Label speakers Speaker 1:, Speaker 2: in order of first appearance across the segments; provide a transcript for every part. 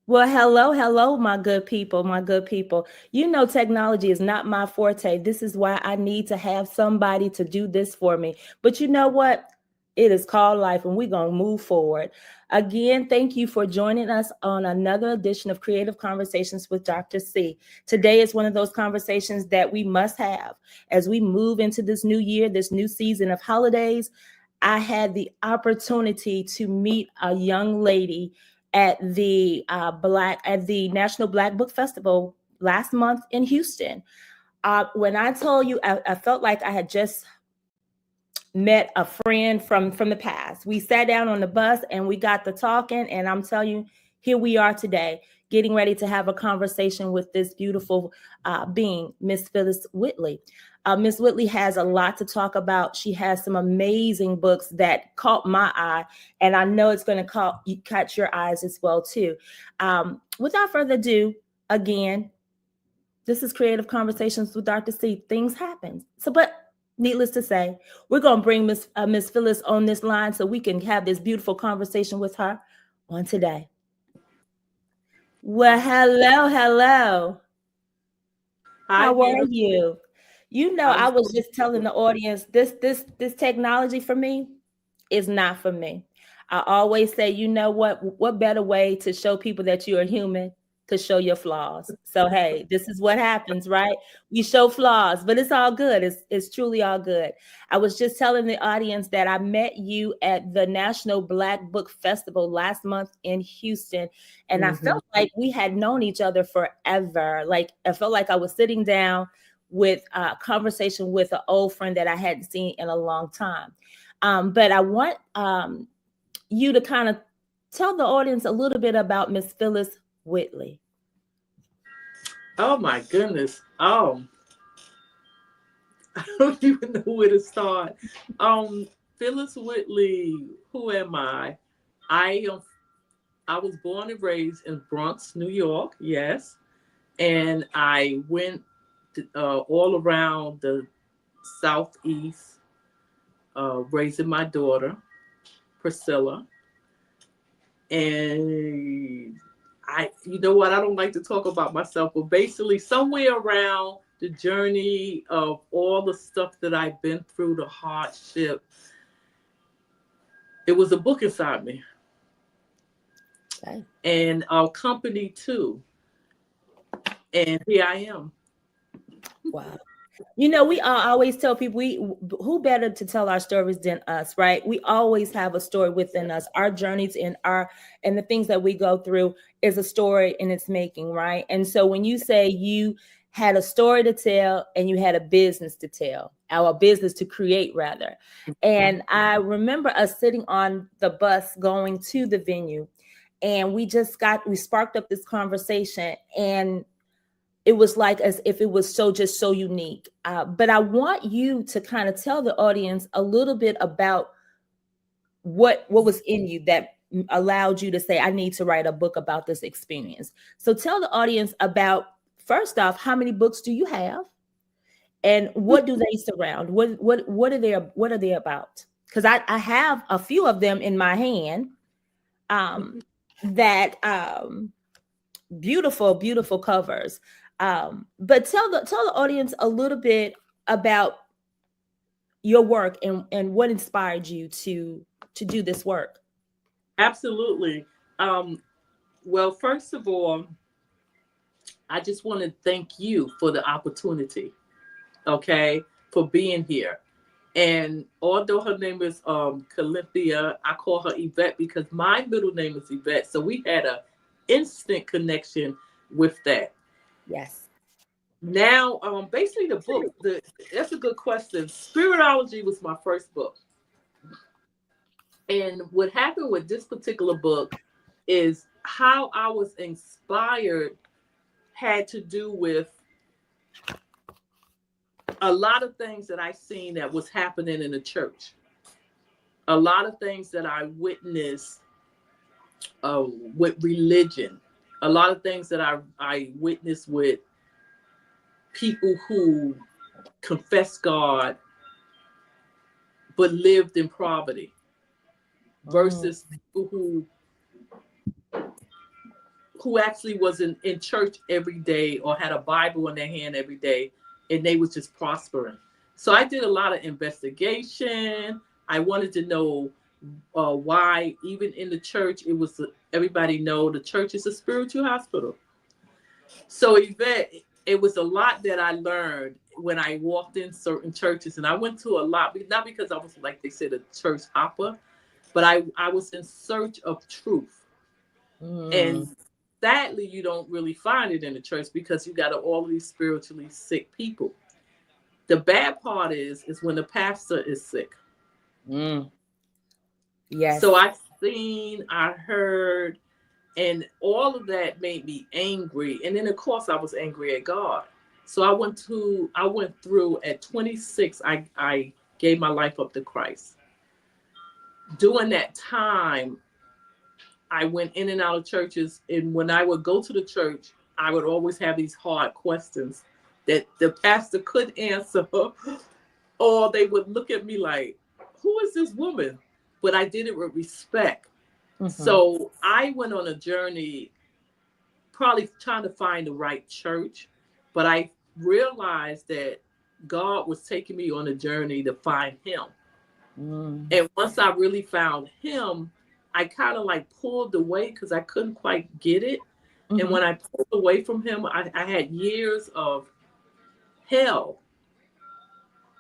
Speaker 1: Well, hello, hello, my good people, my good people. You know, technology is not my forte. This is why I need to have somebody to do this for me. But you know what? It is called life, and we're going to move forward. Again, thank you for joining us on another edition of Creative Conversations with Dr. C. Today is one of those conversations that we must have as we move into this new year, this new season of holidays. I had the opportunity to meet a young lady at the National Black Book Festival last month in Houston. When I told you, I felt like I had just met a friend from the past. We sat down on the bus and we got to talking, and I'm telling you, here we are today, getting ready to have a conversation with this beautiful being, Miss Phyllis Whitley. Miss Whitley has a lot to talk about. She has some amazing books that caught my eye, and I know it's going to catch your eyes as well too. Without further ado, again, this is Creative Conversations with Dr. C. Things happen. But needless to say, we're going to bring Miss Phyllis on this line so we can have this beautiful conversation with her on today. Well, hello, hello.
Speaker 2: Hi,
Speaker 1: How are
Speaker 2: beautiful.
Speaker 1: you? You know,
Speaker 2: I'm
Speaker 1: I was
Speaker 2: doing
Speaker 1: just telling the audience this technology for me is not for me. I always say, you know what better way to show people that you're a human to show your flaws. So hey, this is what happens, right? We show flaws, but it's all good. It's truly all good. I was just telling the audience that I met you at the National Black Book Festival last month in Houston, and I
Speaker 2: Mhm.
Speaker 1: felt like we had known each other forever. Like I felt like I was sitting down with a conversation with an old friend that I hadn't seen in a long time. But I want you to kind of tell the audience a little bit about Miss Phyllis Whitley.
Speaker 2: Oh my goodness. I don't even know where to start. Um, Phyllis Whitley. Who am I? I am. I was born and raised in Bronx, New York. Yes, and I went all around the southeast, raising my daughter Priscilla. And you know what? I don't like to talk about myself, but basically, somewhere around the journey of all the stuff that I've been through, the hardship, it was a book inside me,
Speaker 1: Okay.
Speaker 2: and our company too. And here I am.
Speaker 1: Wow. You know, we always tell people who better to tell our stories than us, right? We always have a story within us. Our journeys and the things that we go through is a story in its making, right? And so when you say you had a story to tell and you had a business to tell, or a business to create rather. And I remember us sitting on the bus going to the venue, and we sparked up this conversation, and it was like as if it was so unique. But I want you to kind of tell the audience a little bit about what was in you that allowed you to say, I need to write a book about this experience. So tell the audience about, first off, how many books do you have, and what do they surround? What are they about? Because I have a few of them in my hand. Um, that beautiful, beautiful covers. But tell the audience a little bit about your work and what inspired you to do this work.
Speaker 2: Absolutely. Um, well, first of all, I just want to thank you for the opportunity, okay, for being here. And although her name is Calinthia, I call her Yvette because my middle name is Yvette. So we had a instant connection with that.
Speaker 1: Yes.
Speaker 2: Now, basically the book, that's a good question. Spiritology was my first book. And what happened with this particular book is how I was inspired had to do with a lot of things that I seen that was happening in the church. A lot of things that I witnessed with religion. A lot of things that I witnessed with people who confessed God but lived in poverty
Speaker 1: Mm,
Speaker 2: versus people who actually was in church every day or had a Bible in their hand every day, and they was just prospering. So I did a lot of investigation. I wanted to know why, even in the church, it was everybody know the church is a spiritual hospital. So Yvette, it was a lot that I learned when I walked in certain churches, and I went to a lot, not because I was, like they said, a church hopper, but I was in search of truth. And sadly, you don't really find it in the church because you got all of these spiritually sick people. The bad part is when the pastor is sick.
Speaker 1: Yes.
Speaker 2: So I heard, and all of that made me angry. And then of course I was angry at God. So I went through at 26, I gave my life up to Christ. During that time, I went in and out of churches, and when I would go to the church, I would always have these hard questions that the pastor couldn't answer, or they would look at me like, who is this woman? But I did it with respect. So I went on a journey, probably trying to find the right church, but I realized that God was taking me on a journey to find him. And once I really found him, I kind of like pulled away because I couldn't quite get it. And when I pulled away from him, I had years of hell,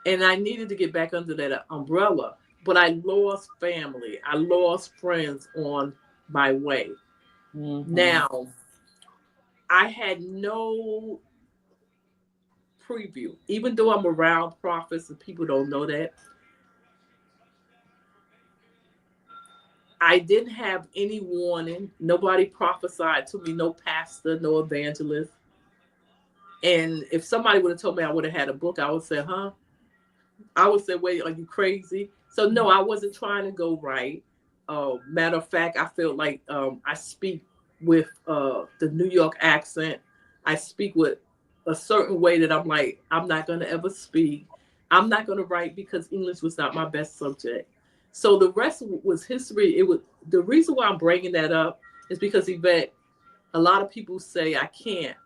Speaker 2: and I needed to get back under that umbrella. But I lost family, I lost friends on my way. Now, I had no preview, even though I'm around prophets and people don't know that. I didn't have any warning. Nobody prophesied to me, no pastor, no evangelist. And if somebody would have told me I would have had a book, I would say, huh? I would say, wait, are you crazy? So no, I wasn't trying to go right. Matter of fact, I feel like I speak with the New York accent. I speak with a certain way that I'm like, I'm not going to ever speak. I'm not going to write because English was not my best subject. So the rest was history. It was the reason why I'm bringing that up is because Yvette, a lot of people say I can't,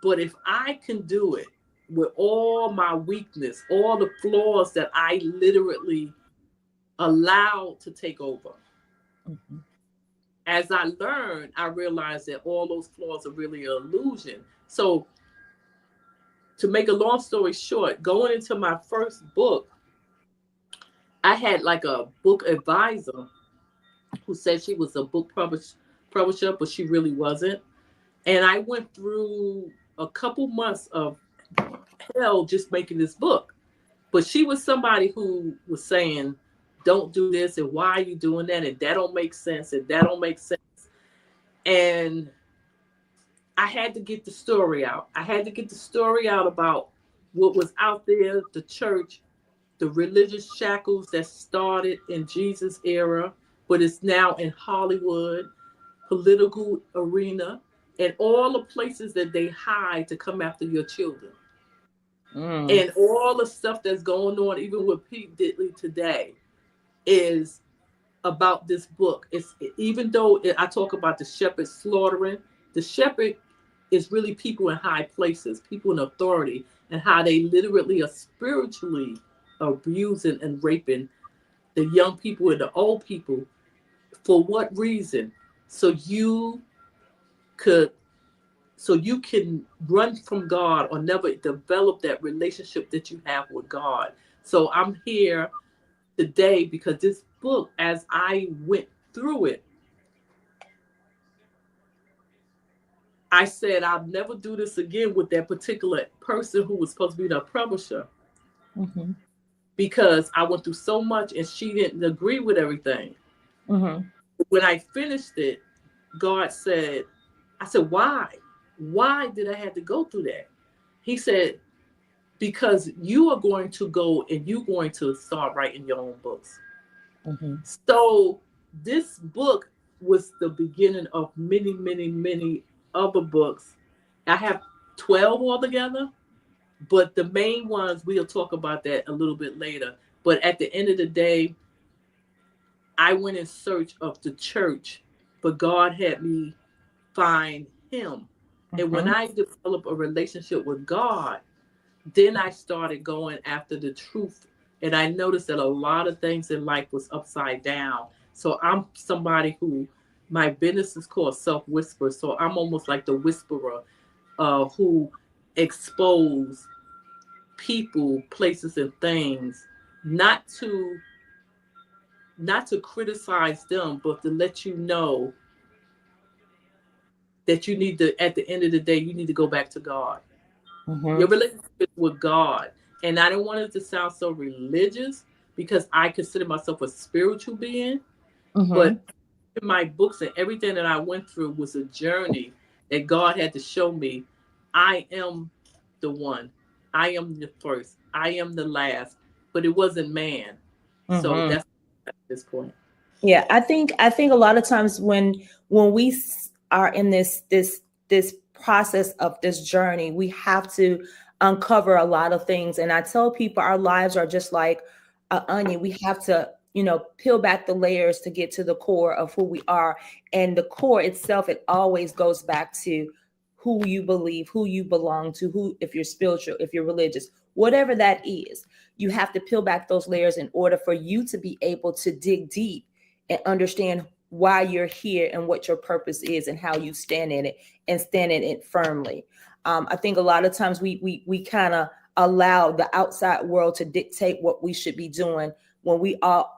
Speaker 2: but if I can do it with all my weakness, all the flaws that I literally allowed to take over. As I learned, I realized that all those flaws are really an illusion. So to make a long story short, going into my first book, I had like a book advisor who said she was a book publisher, but she really wasn't. And I went through a couple months of hell just making this book. But she was somebody who was saying, don't do this, and why are you doing that? And that don't make sense, and that don't make sense. And I had to get the story out. I had to get the story out about what was out there, the church, the religious shackles that started in Jesus' era, but it's now in Hollywood, political arena, and all the places that they hide to come after your children. And all the stuff that's going on, even with Pete Diddley today, is about this book. It's even though I talk about the shepherd slaughtering, the shepherd is really people in high places, people in authority, and how they literally are spiritually abusing and raping the young people and the old people. For what reason? So you could so you can run from God or never develop that relationship that you have with God. So I'm here today because this book, as I went through it, I said I'll never do this again with that particular person who was supposed to be the publisher, because I went through so much and she didn't agree with everything. When I finished it, God said, I said, why? Why did I have to go through that? He said, because you are going to go and you're going to start writing your own books. So this book was the beginning of many, many, many other books. I have 12 altogether, but the main ones, we'll talk about that a little bit later. But at the end of the day, I went in search of the church, but God had me find him. And when
Speaker 1: Mhm.
Speaker 2: I developed a relationship with God, then I started going after the truth. And I noticed that a lot of things in life was upside down. So I'm somebody who, my business is called Self Whisper. So I'm almost like the whisperer who expose people, places, and things, not to criticize them, but to let you know that you need to, at the end of the day, you need to go back to God. Your
Speaker 1: Mhm.
Speaker 2: relationship with God. And I don't want it to sound so religious because I consider myself a spiritual being, but
Speaker 1: Mhm.
Speaker 2: in my books and everything that I went through was a journey that God had to show me I am the one. I am the first. I am the last. But it wasn't man. So
Speaker 1: Mhm.
Speaker 2: that's at this point.
Speaker 1: Yeah, I think a lot of times when we are in this process of this journey, we have to uncover a lot of things. And I tell people our lives are just like an onion. We have to, peel back the layers to get to the core of who we are. And the core itself, it always goes back to who you believe, who you belong to, who, if you're spiritual, if you're religious, whatever that is, you have to peel back those layers in order for you to be able to dig deep and understand why you're here and what your purpose is and how you stand in it and stand in it firmly. I think a lot of times we kind of allow the outside world to dictate what we should be doing when we all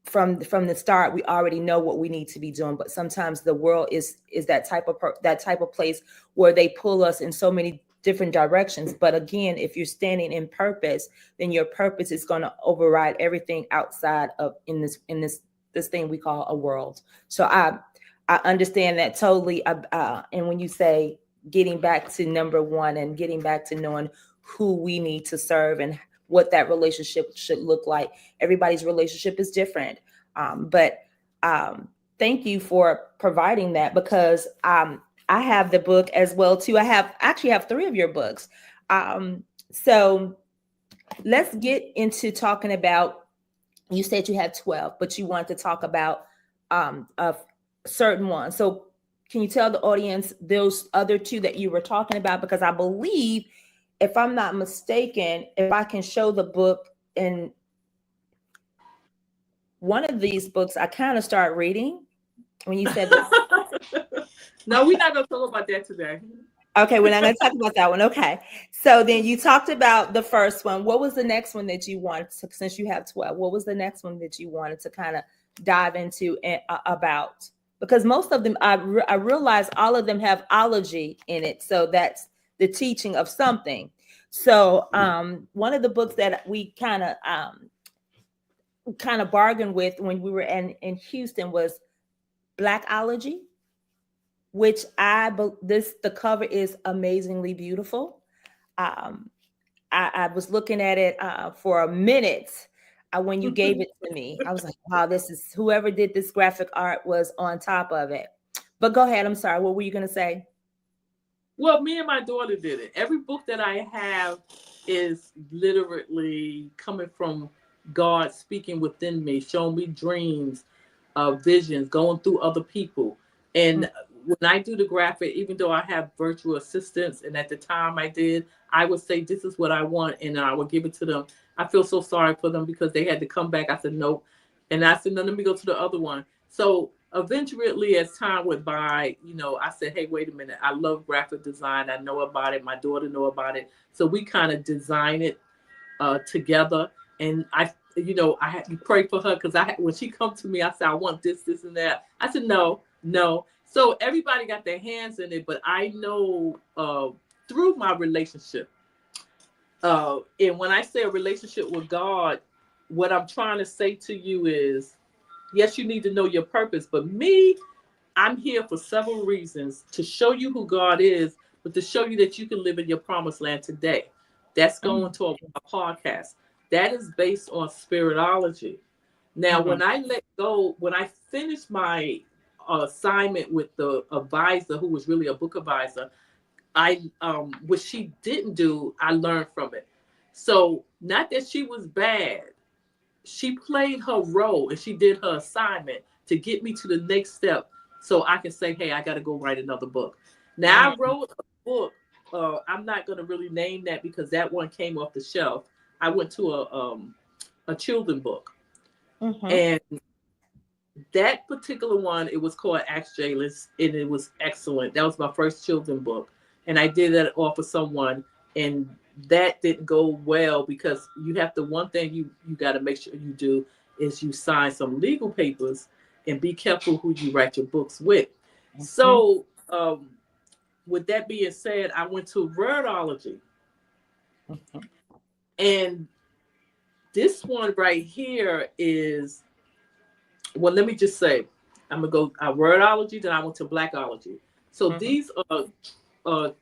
Speaker 1: from the start we already know what we need to be doing. But sometimes the world is that type of place where they pull us in so many different directions. But again, if you're standing in purpose, then your purpose is going to override everything outside of in this thing we call a world. So I understand that totally. And when you say getting back to number one and getting back to knowing who we need to serve and what that relationship should look like, everybody's relationship is different. But thank you for providing that, because I have the book as well too. I actually have three of your books. So let's get into talking about, you said you had 12, but you want to talk about a certain one. So can you tell the audience those other two that you were talking about? Because I believe, if I'm not mistaken, if I can show the book in one of these books, I kind of start reading when you said that.
Speaker 2: No, we're not going to talk about that today.
Speaker 1: Okay, we're not going to talk about that one. Okay. So then you talked about the first one. What was the next one that you wanted to, since you have 12, what was the next one that you wanted to kind of dive into and, about? Because most of them, I realize all of them have ology in it. So that's the teaching of something. So one of the books that we kind of bargained with when we were in Houston was Blackology, which the cover is amazingly beautiful. Um, I was looking at it for a minute when you gave it to me. I was like, wow, this is, whoever did this graphic art was on top of it. But go ahead. I'm sorry. What were you going to say?
Speaker 2: Well, me and my daughter did it. Every book that I have is literally coming from God speaking within me, showing me dreams, visions, going through other people.
Speaker 1: Mm.
Speaker 2: And when I do the graphic, even though I have virtual assistants, and at the time I did, I would say, this is what I want, and I would give it to them. I feel so sorry for them because they had to come back. I said, no. And I said, no, let me go to the other one. So eventually, as time went by, I said, hey, wait a minute. I love graphic design. I know about it. My daughter know about it. So we kind of design it together. And I had to pray for her because when she come to me, I said, I want this, this, and that. I said, no, no. So everybody got their hands in it, but I know through my relationship. And when I say a relationship with God, what I'm trying to say to you is, yes, you need to know your purpose. But me, I'm here for several reasons: to show you who God is, but to show you that you can live in your promised land today. That's going
Speaker 1: Mm.
Speaker 2: to a podcast. That is based on spiritology. Now,
Speaker 1: Mhm.
Speaker 2: when I finished my assignment with the advisor, who was really a book advisor, what she didn't do, I learned from it. So, not that she was bad, she played her role and she did her assignment to get me to the next step so I can say, hey, I got to go write another book. Now I
Speaker 1: Mm-hmm.
Speaker 2: wrote a book. I'm not going to really name that because that one came off the shelf. I went to a children book,
Speaker 1: Mm-hmm.
Speaker 2: and that particular one, it was called Ask Jayless, and it was excellent. That was my first children book, and I did that off of someone, and that didn't go well because you have to. One thing you got to make sure you do is you sign some legal papers and be careful who you write your books with. So, with that being said, I went to Wordology,
Speaker 1: Mm-hmm.
Speaker 2: and this one right here is, well, let me just say, I'm gonna go Wordology, then I went to Blackology. So
Speaker 1: Mm-hmm.
Speaker 2: these are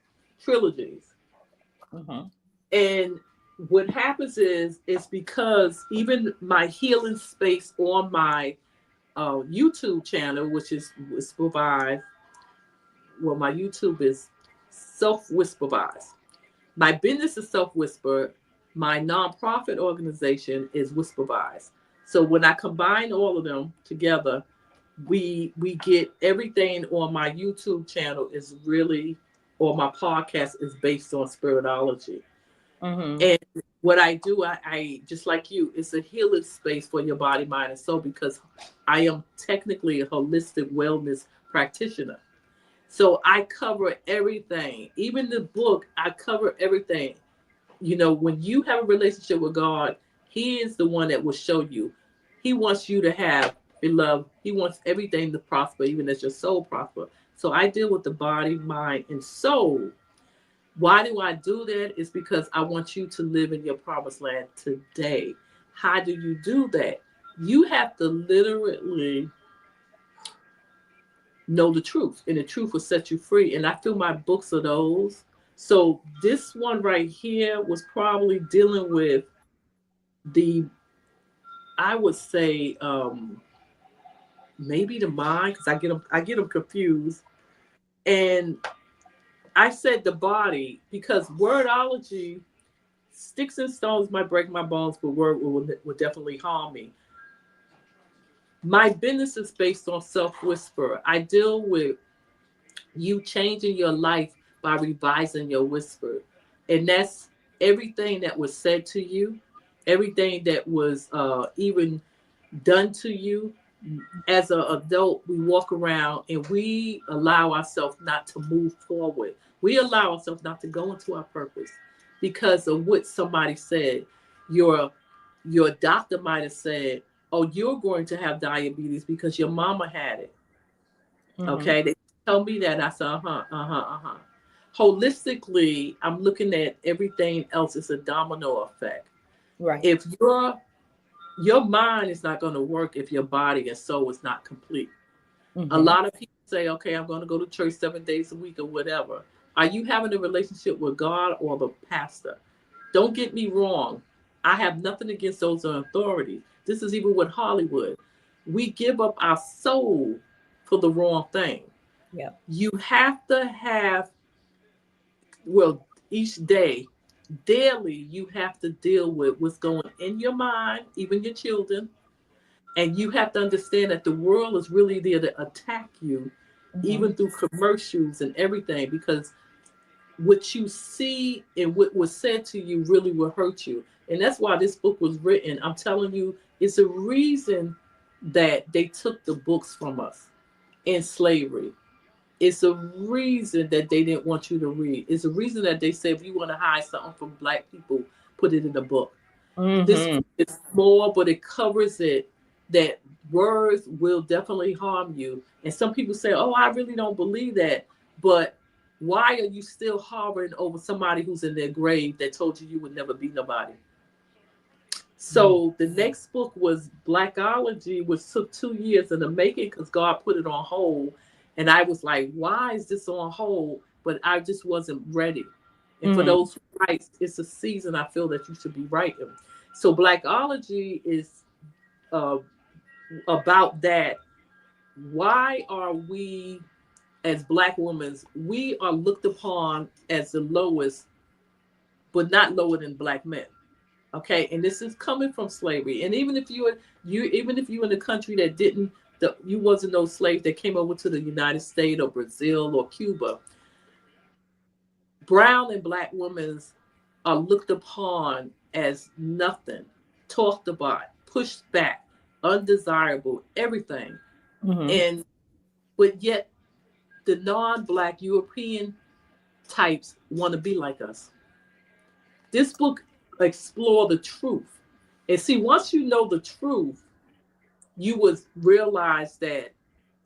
Speaker 2: trilogies,
Speaker 1: Mm-hmm.
Speaker 2: and what happens is it's because even my healing space on my YouTube channel, which is Whisper Vibes, well, my YouTube is Self Whisper Vibes. My business is Self Whisper. My nonprofit organization is Whisper Vibes. So when I combine all of them together, we get everything on my YouTube channel is really, or my podcast is based on spiritology.
Speaker 1: Mm-hmm.
Speaker 2: And what I do, I just like you, it's a healing space for your body, mind, and soul because I am technically a holistic wellness practitioner. So I cover everything. Even the book, I cover everything. You know, when you have a relationship with God, He is the one that will show you. He wants you to have beloved. He wants everything to prosper, even as your soul prosper. So I deal with the body, mind, and soul. Why do I do that? It's because I want you to live in your promised land today. How do you do that? You have to literally know the truth, and the truth will set you free. And I feel my books are those. So this one right here was probably dealing with the, I would say, maybe the mind, because I get them confused. And I said the body because wordology, sticks and stones might break my bones, but word will definitely harm me. My business is based on self whisper. I deal with you changing your life by revising your whisper. And that's everything that was said to you, everything that was even done to you. As an adult, we walk around and we allow ourselves not to move forward. We allow ourselves not to go into our purpose because of what somebody said. Your your doctor might have said, "Oh, you're going to have diabetes because your mama had it."
Speaker 1: Mm-hmm.
Speaker 2: Okay, they tell me that. I said, uh huh. Holistically, I'm looking at everything else as a domino effect.
Speaker 1: Right.
Speaker 2: If your mind is not going to work if your body and soul is not complete. A
Speaker 1: Mm-hmm.
Speaker 2: lot of people say, okay, I'm going to go to church 7 days a week or whatever. Are you having a relationship with God or the pastor? Don't get me wrong. I have nothing against those in authority. This is even with Hollywood. We give up our soul for the wrong thing.
Speaker 1: Yeah.
Speaker 2: You have to have, well, each day, daily, you have to deal with what's going in your mind, even your children. And you have to understand that the world is really there to attack you,
Speaker 1: Mm-hmm.
Speaker 2: even through commercials and everything, because what you see and what was said to you really will hurt you. And that's why this book was written. I'm telling you, it's a reason that they took the books from us in slavery. It's a reason that they didn't want you to read. It's a reason that they said if you want to hide something from black people, put it in a book. This
Speaker 1: Mm-hmm.
Speaker 2: is small, but it covers it. That words will definitely harm you. And some people say, "Oh, I really don't believe that." But why are you still harboring over somebody who's in their grave that told you you would never be nobody? So the next book was Blackology, which took 2 years in the making because God put it on hold. And I was like, why is this on hold? But I just wasn't ready. And for
Speaker 1: Mm-hmm.
Speaker 2: those who write, it's a season I feel that you should be writing. So Blackology is uh, about that. Why are we, as Black women, we are looked upon as the lowest, but not lower than Black men? Okay, and this is coming from slavery. And even if you even if you're in a country that didn't you wasn't no slave that came over to the United States or Brazil or Cuba. Brown and black women are looked upon as nothing, talked about, pushed back, undesirable, everything.
Speaker 1: Mm-hmm.
Speaker 2: And but yet the non-black European types want to be like us. This book explore the truth. And see, once you know the truth, you would realize that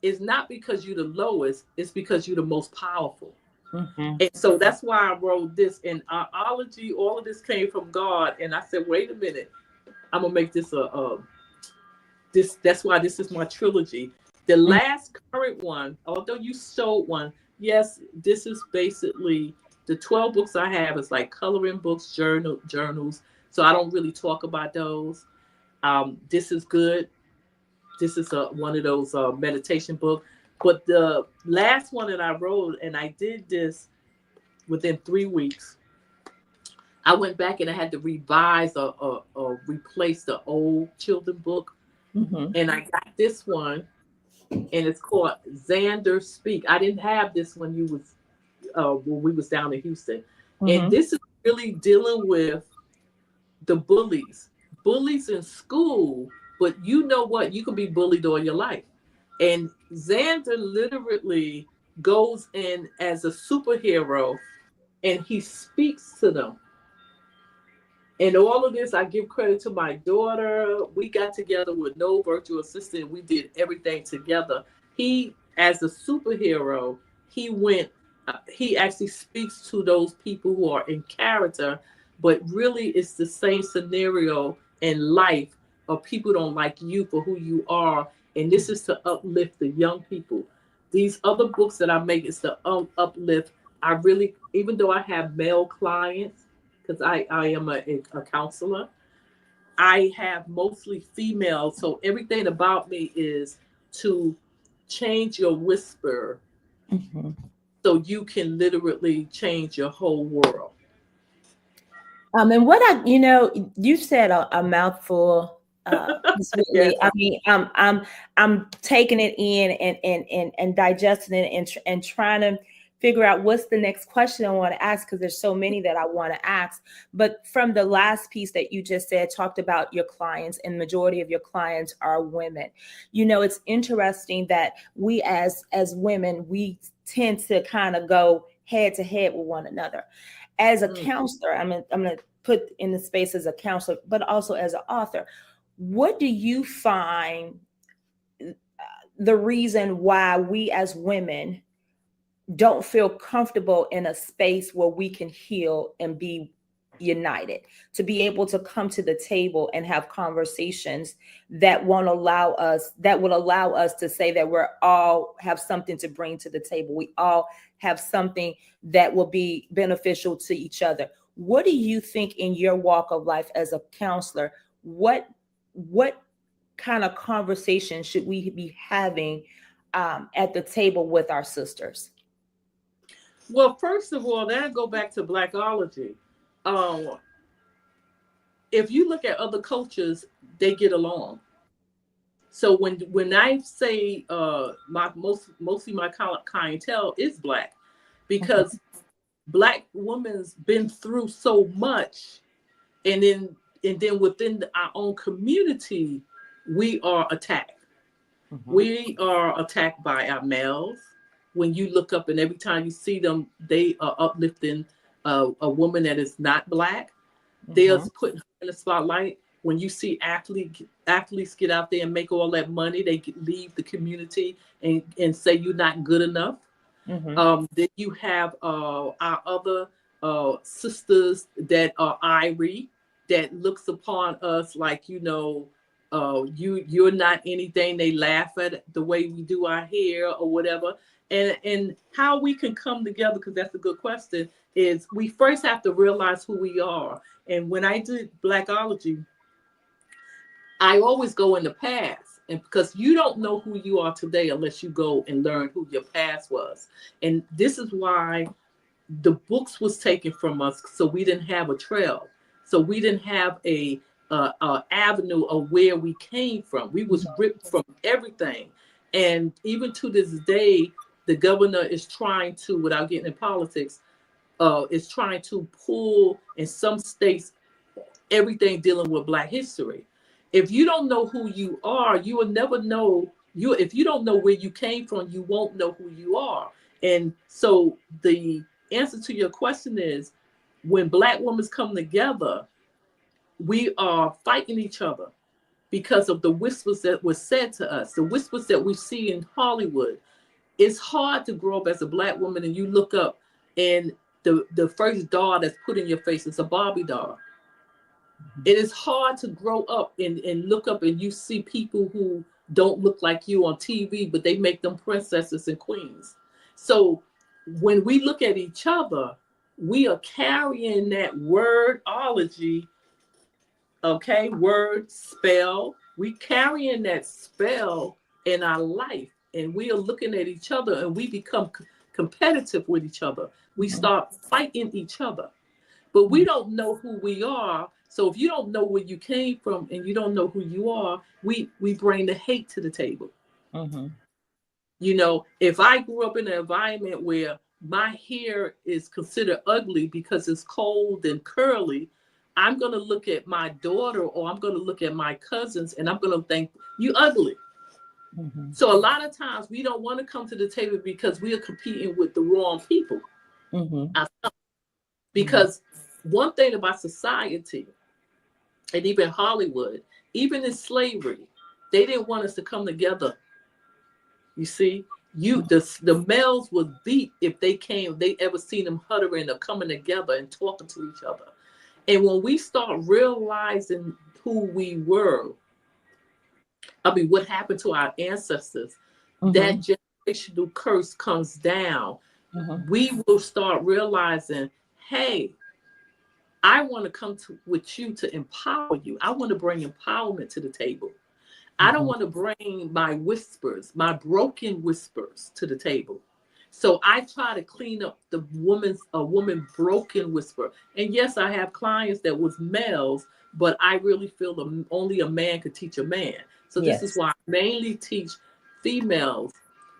Speaker 2: it's not because you're the lowest, it's because you're the most powerful.
Speaker 1: Mm-hmm.
Speaker 2: And so that's why I wrote this. In ology, all of this came from God. And I said, wait a minute, I'm gonna make this this. That's why this is my trilogy. The last current one, although you showed one, yes, this is basically the 12 books I have is like coloring books, journals. So I don't really talk about those. This is good. This is one of those meditation books. But the last one that I wrote, and I did this within 3 weeks, I went back and I had to revise or replace the old children book.
Speaker 1: Mm-hmm.
Speaker 2: And I got this one, and it's called Xander Speak. I didn't have this when when we was down in Houston. And
Speaker 1: Mm-hmm.
Speaker 2: this is really dealing with the bullies in school, but you know what? You can be bullied all your life. And Xander literally goes in as a superhero and he speaks to them. And all of this, I give credit to my daughter. We got together with no virtual assistant. We did everything together. He, as a superhero, he went, he actually speaks to those people who are in character, but really it's the same scenario in life of people don't like you for who you are. And this is to uplift the young people. These other books that I make is to uplift. I really, even though I have male clients, because I am a counselor, I have mostly female. So everything about me is to change your whisper
Speaker 1: Mm-hmm.
Speaker 2: so you can literally change your whole world.
Speaker 1: And what you said a mouthful, Ms.
Speaker 2: Yes.
Speaker 1: Whitley. I mean, I'm taking it in and digesting it and trying to figure out what's the next question I want to ask because there's so many that I want to ask. But from the last piece that you just said, talked about your clients, and majority of your clients are women. It's interesting that we as women, we tend to kind of go head to head with one another. As a counselor, I'm going to put in the space as a counselor, but also as an author. What do you find the reason why we as women don't feel comfortable in a space where we can heal and be united, to be able to come to the table and have conversations that would allow us to say that we're all have something to bring to the table. We all have something that will be beneficial to each other. What do you think in your walk of life as a counselor? What kind of conversation should we be having at the table with our sisters?
Speaker 2: Well, first of all, then I go back to Blackology. Um, if you look at other cultures, they get along. So when I say my mostly my clientele is black, because black women's been through so much, and then within our own community, we are attacked.
Speaker 1: Mm-hmm.
Speaker 2: We are attacked by our males. When you look up and every time you see them, they are uplifting a woman that is not black. They are putting her in the spotlight. When you see athletes get out there and make all that money, they leave the community and say you're not good enough. Then you have our other sisters that are Irie, that looks upon us like, you're not anything. They laugh at the way we do our hair or whatever. And how we can come together, because that's a good question, is we first have to realize who we are. And when I did Blackology, I always go in the past, and because you don't know who you are today unless you go and learn who your past was. And this is why the books was taken from us, so we didn't have a trail, so we didn't have a avenue of where we came from. We was ripped from everything. And even to this day, the governor is trying to, without getting in politics, is trying to pull in some states everything dealing with Black history. If you don't know who you are, you will never know you. If you don't know where you came from, you won't know who you are. And so the answer to your question is, when Black women come together, we are fighting each other because of the whispers that were said to us, the whispers that we see in Hollywood. It's hard to grow up as a Black woman and you look up and the first doll that's put in your face is a Barbie doll. It is hard to grow up and look up and you see people who don't look like you on TV, but they make them princesses and queens. So when we look at each other, we are carrying that wordology, okay, word, spell. We carrying that spell in our life, and we are looking at each other and we become competitive with each other. We start fighting each other, but we don't know who we are. So if you don't know where you came from and you don't know who you are, we bring the hate to the table.
Speaker 1: Mm-hmm.
Speaker 2: You know, if I grew up in an environment where my hair is considered ugly because it's cold and curly, I'm going to look at my daughter or I'm going to look at my cousins and I'm going to think, you ugly.
Speaker 1: Mm-hmm.
Speaker 2: So a lot of times we don't want to come to the table because we are competing with the wrong people.
Speaker 1: Mm-hmm.
Speaker 2: Because one thing about society, and even Hollywood, even in slavery, they didn't want us to come together. You see, the males would beat if they ever seen them huddling or coming together and talking to each other. And when we start realizing who we were, I mean, what happened to our ancestors, that generational curse comes down. We will start realizing, hey, I want to come with you to empower you. I want to bring empowerment to the table. I don't want to bring my whispers, my broken whispers to the table. So I try to clean up a woman broken whisper. And yes, I have clients that was males, but I really feel only a man could teach a man. So this is why I mainly teach females.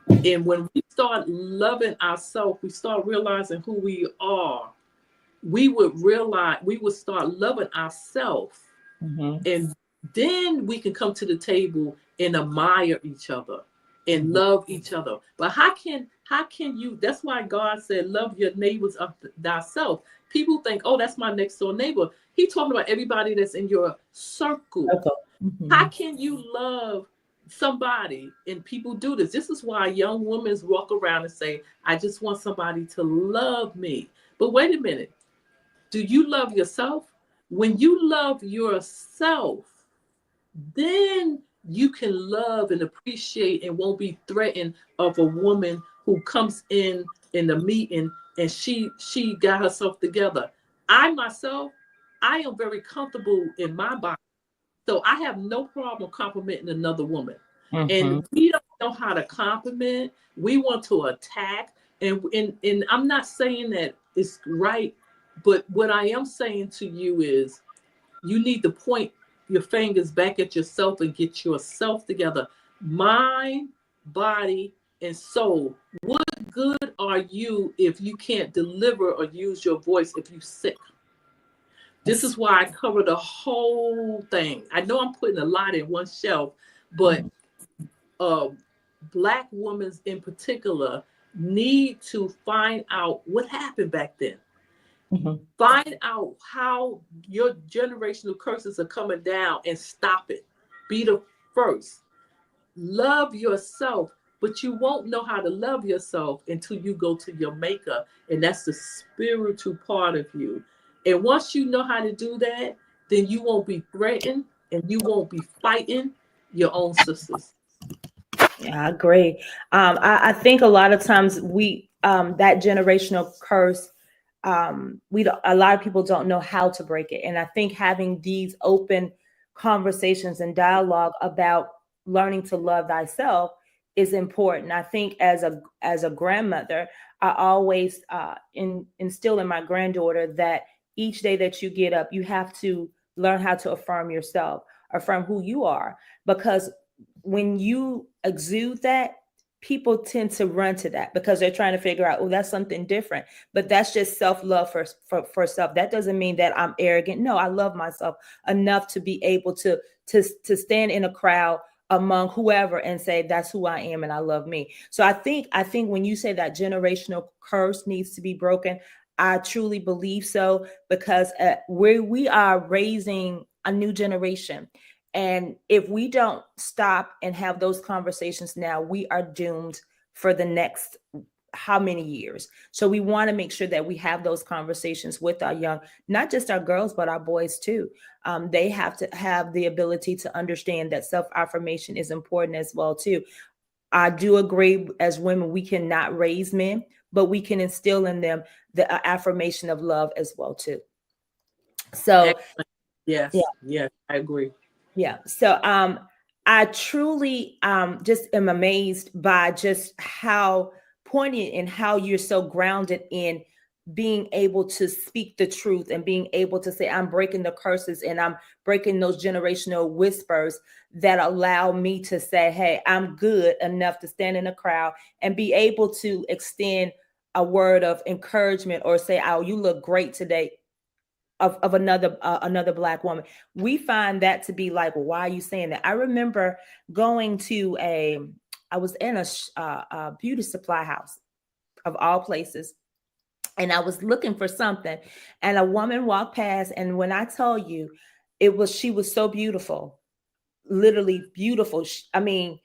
Speaker 2: And when we start loving ourselves, we start realizing who we are. We would start loving ourselves, and then we can come to the table and admire each other and love each other. But how can you? That's why God said, love your neighbors of thyself. People think, oh, that's my next door neighbor. He's talking about everybody that's in your circle. How can you love somebody? And people do this. This is why young women walk around and say, I just want somebody to love me. But wait a minute. Do you love yourself? When you love yourself, then you can love and appreciate and won't be threatened of a woman who comes in the meeting and she got herself together. I myself, I am very comfortable in my body. So I have no problem complimenting another woman. And we don't know how to compliment. We want to attack. And I'm not saying that it's right, but what I am saying to you is you need to point your fingers back at yourself and get yourself together. Mind, body, and soul. What good are you if you can't deliver or use your voice if you're sick? This is why I cover the whole thing. I know I'm putting a lot in one shelf, but Black women in particular need to find out what happened back then. Find out how your generational curses are coming down and stop it. Be the first. Love yourself, but you won't know how to love yourself until you go to your maker, and that's the spiritual part of you. And once you know how to do that, then you won't be threatened and you won't be fighting your own sisters.
Speaker 1: Yeah, I agree. I think a lot of times we that generational curse, a lot of people don't know how to break it, and I think having these open conversations and dialogue about learning to love thyself is important. I think as a grandmother, I always instill in my granddaughter that each day that you get up, you have to learn how to affirm yourself, affirm who you are, because when you exude that, people tend to run to that because they're trying to figure out, oh, that's something different. But that's just self-love for self. That doesn't mean that I'm arrogant. No, I love myself enough to be able to stand in a crowd among whoever and say that's who I am and I love me. So I think when you say that generational curse needs to be broken, I truly believe so, because we are raising a new generation, and if we don't stop and have those conversations now, we are doomed for the next how many years. So we want to make sure that we have those conversations with our young, not just our girls, but our boys too. They have to have the ability to understand that self affirmation is important as well too. I do agree, as women, we cannot raise men, but we can instill in them the affirmation of love as well too. So
Speaker 2: Excellent.
Speaker 1: yeah.
Speaker 2: Yes, yes, I agree.
Speaker 1: Yeah. So I truly just am amazed by just how poignant and how you're so grounded in being able to speak the truth and being able to say, I'm breaking the curses and I'm breaking those generational whispers that allow me to say, hey, I'm good enough to stand in a crowd and be able to extend a word of encouragement or say, oh, you look great today, of another black woman. We find that to be like, well, why are you saying that? I remember going to I was in a beauty supply house of all places, and I was looking for something, and a woman walked past, and when I tell you, she was so beautiful, literally beautiful. I mean,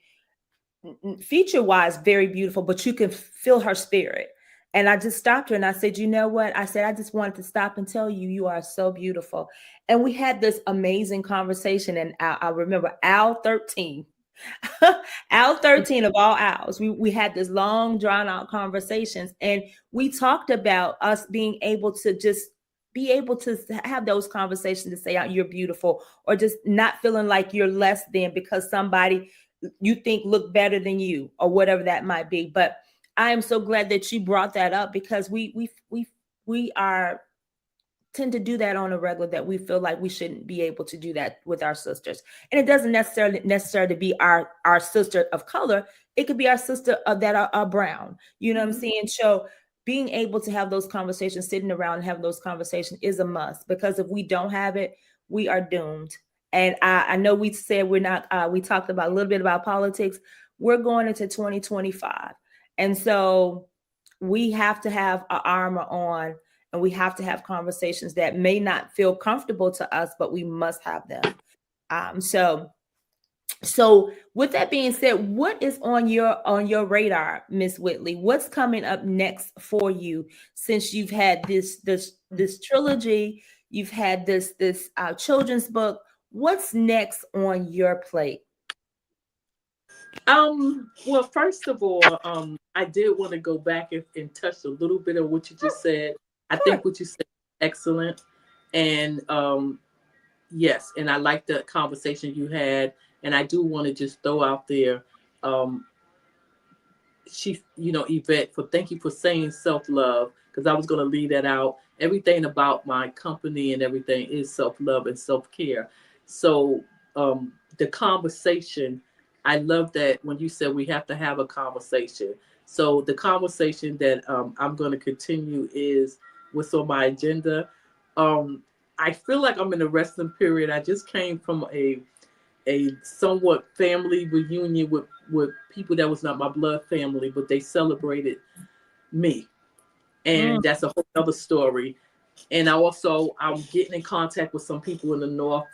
Speaker 1: feature wise, very beautiful, but you can feel her spirit. And I just stopped her and I said, you know what? I said, I just wanted to stop and tell you, you are so beautiful. And we had this amazing conversation. And I remember Al 13, Al 13 of all owls. We had this long, drawn out conversations. And we talked about us being able to just be able to have those conversations to say, oh, you're beautiful, or just not feeling like you're less than because somebody you think look better than you or whatever that might be. But I am so glad that you brought that up, because we are tend to do that on a regular, that we feel like we shouldn't be able to do that with our sisters. And it doesn't necessarily be our sister of color. It could be our sister that are brown. You know what I'm saying? So being able to have those conversations, sitting around and having those conversations is a must, because if we don't have it, we are doomed. And I know we said we're not, we talked about a little bit about politics. We're going into 2025. And so we have to have our armor on, and we have to have conversations that may not feel comfortable to us, but we must have them. So with that being said, what is on your radar, Miss Whitley? What's coming up next for you, since you've had this trilogy, you've had this children's book? What's next on your plate?
Speaker 2: Well, first of all, I did want to go back and touch a little bit of what you just said. I
Speaker 1: Sure.
Speaker 2: think what you said is excellent. And yes, and I like the conversation you had. And I do want to just throw out there, um, Yvette, for thank you for saying self-love, because I was going to leave that out. Everything about my company and everything is self-love and self-care. So the conversation, I love that when you said we have to have a conversation. So the conversation that I'm going to continue is what's on my agenda. um, I feel like I'm in a resting period. I just came from a somewhat family reunion with people that was not my blood family, but they celebrated me,
Speaker 1: Mm,
Speaker 2: and that's a whole other story. And I'm getting in contact with some people in the north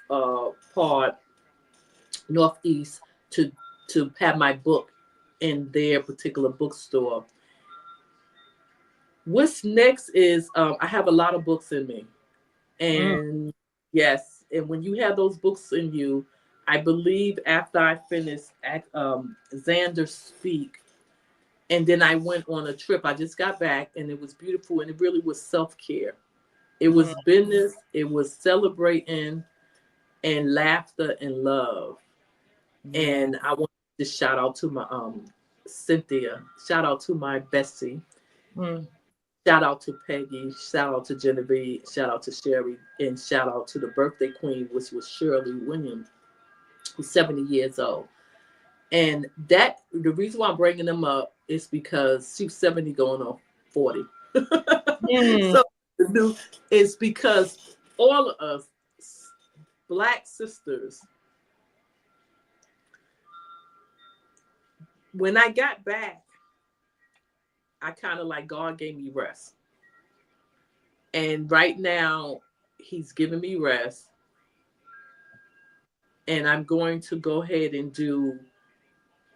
Speaker 2: part, northeast, to have my book in their particular bookstore. What's next is I have a lot of books in me,
Speaker 1: mm,
Speaker 2: and yes, and when you have those books in you, I believe after I finished Xander Speak, and then I went on a trip. I just got back, and it was beautiful, and it really was self-care. It
Speaker 1: mm,
Speaker 2: was business. It was celebrating and laughter and love.
Speaker 1: yeah.
Speaker 2: And I want to shout out to my Cynthia. Shout out to my Bessie.
Speaker 1: Mm,
Speaker 2: Shout out to Peggy. Shout out to Genevieve. Shout out to Sherry. And shout out to the birthday queen, which was Shirley Williams, who's 70 years old. And that the reason why I'm bringing them up is because she's 70 going on 40.
Speaker 1: Mm.
Speaker 2: So the new is because all of us Black sisters, when I got back, I kind of like God gave me rest. And right now, He's giving me rest. And I'm going to go ahead and do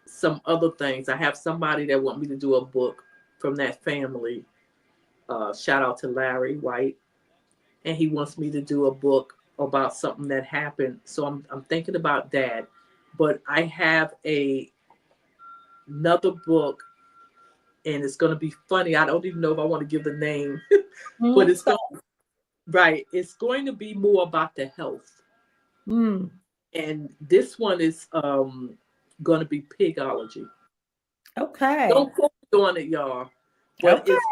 Speaker 2: some other things. I have somebody that want me to do a book from that family. Shout out to Larry White. And he wants me to do a book about something that happened. So I'm thinking about that. But I have another book, and it's going to be funny. I don't even know if I want to give the name, but it's going right. It's going to be more about the health.
Speaker 1: Mm.
Speaker 2: And this one is going to be pigology.
Speaker 1: Okay.
Speaker 2: Don't quote me on it, y'all. But
Speaker 1: Okay.
Speaker 2: it's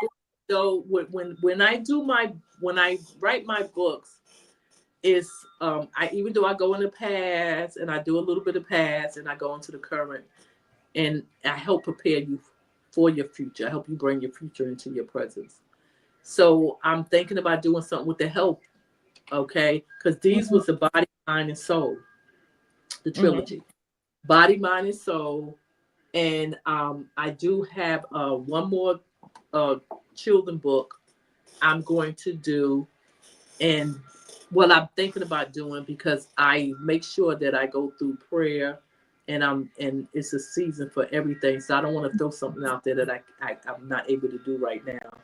Speaker 2: so when I do my when I write my books, it's I even though I go in the past and I do a little bit of past and I go into the current, and I help prepare you for your future. I help you bring your future into your presence. So I'm thinking about doing something with the health, okay? Because these
Speaker 1: Mhm.
Speaker 2: was the body, mind, and soul, the
Speaker 1: Mhm.
Speaker 2: trilogy, body, mind, and soul. And I do have one more uh, children book I'm going to do, and what I'm thinking about doing because I make sure that I go through prayer, and it's a season for everything. So I don't want to throw something out there that I'm not able to do right now.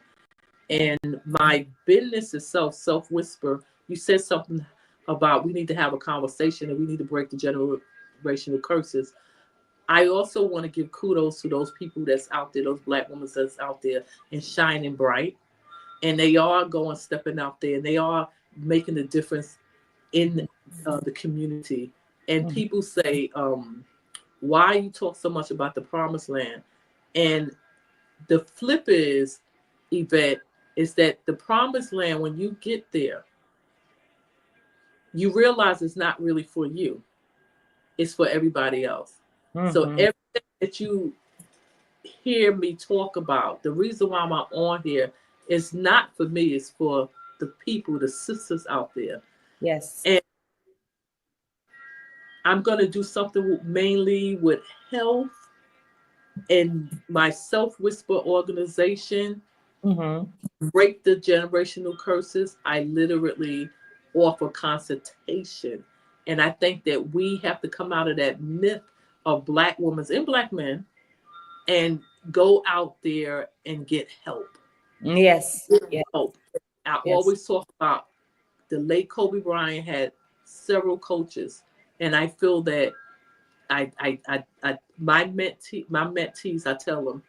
Speaker 2: And my business is self whisper. You said something about we need to have a conversation and we need to break the generational curses. I also want to give kudos to those people that's out there, those Black women that's out there and shining bright. And they are going, stepping out there, and they are making a difference in the community. And
Speaker 1: Mhm.
Speaker 2: people say, why you talk so much about the promised land? And the flip is, Yvette, is that the promised land, when you get there, you realize it's not really for you. It's for everybody else. So
Speaker 1: Mhm.
Speaker 2: everything that you hear me talk about, the reason why I'm on here is not for me, it's for the people, the sisters out there.
Speaker 1: Yes.
Speaker 2: And I'm going to do something mainly with health and my self whisper organization,
Speaker 1: Mhm.
Speaker 2: break the generational curses. I literally offer consultation. And I think that we have to come out of that myth of Black women and Black men and go out there and get help.
Speaker 1: Yes.
Speaker 2: Get
Speaker 1: Yes.
Speaker 2: help. I
Speaker 1: Yes.
Speaker 2: always talk about the late Kobe Bryant had several coaches, and I feel that my mentees, I tell them,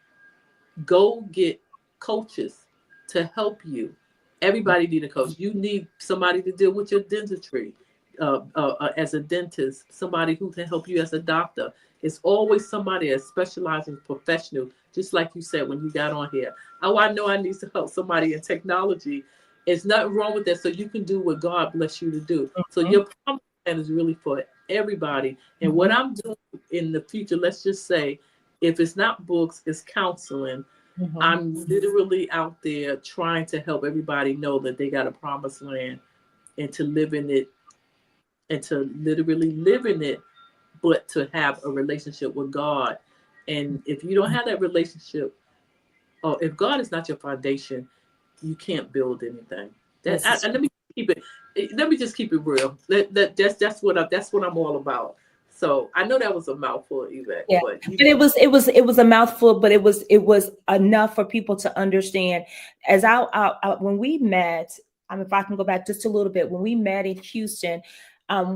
Speaker 2: go get coaches to help you. Everybody need a coach. You need somebody to deal with your dentistry as a dentist, somebody who can help you as a doctor. It's always somebody that specializes professional, just like you said when you got on here. Oh, I know I need to help somebody in technology. There's nothing wrong with that. So you can do what God bless you to do. So
Speaker 1: Mhm.
Speaker 2: your promise plan is really for everybody. And what
Speaker 1: Mhm.
Speaker 2: I'm doing in the future, let's just say, if it's not books, it's counseling.
Speaker 1: Mhm.
Speaker 2: I'm literally out there trying to help everybody know that they got a promised land and to live in it and to literally live in it, but to have a relationship with God. And if you don't have that relationship, or if God is not your foundation, you can't build anything.
Speaker 1: This is
Speaker 2: Let me keep it. Let me just keep it real. That's what I'm all about. So I know that was a mouthful, Yvette,
Speaker 1: yeah.
Speaker 2: but
Speaker 1: But it was a mouthful, but it was enough for people to understand. As when we met, if I can go back just a little bit, when we met in Houston,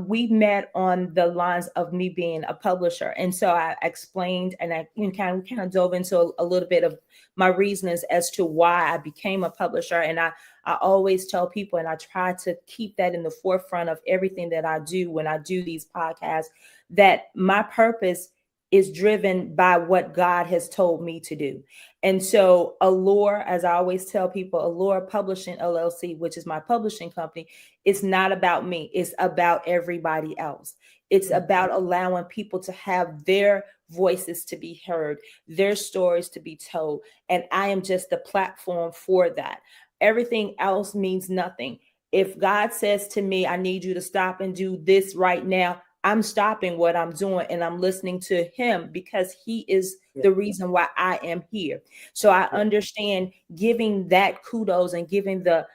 Speaker 1: we met on the lines of me being a publisher, and so I explained and I kind of dove into a little bit of my reasons as to why I became a publisher, and I always tell people, and I try to keep that in the forefront of everything that I do when I do these podcasts, that my purpose is driven by what God has told me to do. And so Allure, as I always tell people, Allure Publishing LLC, which is my publishing company, it's not about me. It's about everybody else. It's about allowing people to have their voices to be heard, their stories to be told. And I am just the platform for that. Everything else means nothing. If God says to me, I need you to stop and do this right now, I'm stopping what I'm doing and I'm listening to him, because he is the reason why I am here. So I understand giving that kudos and giving the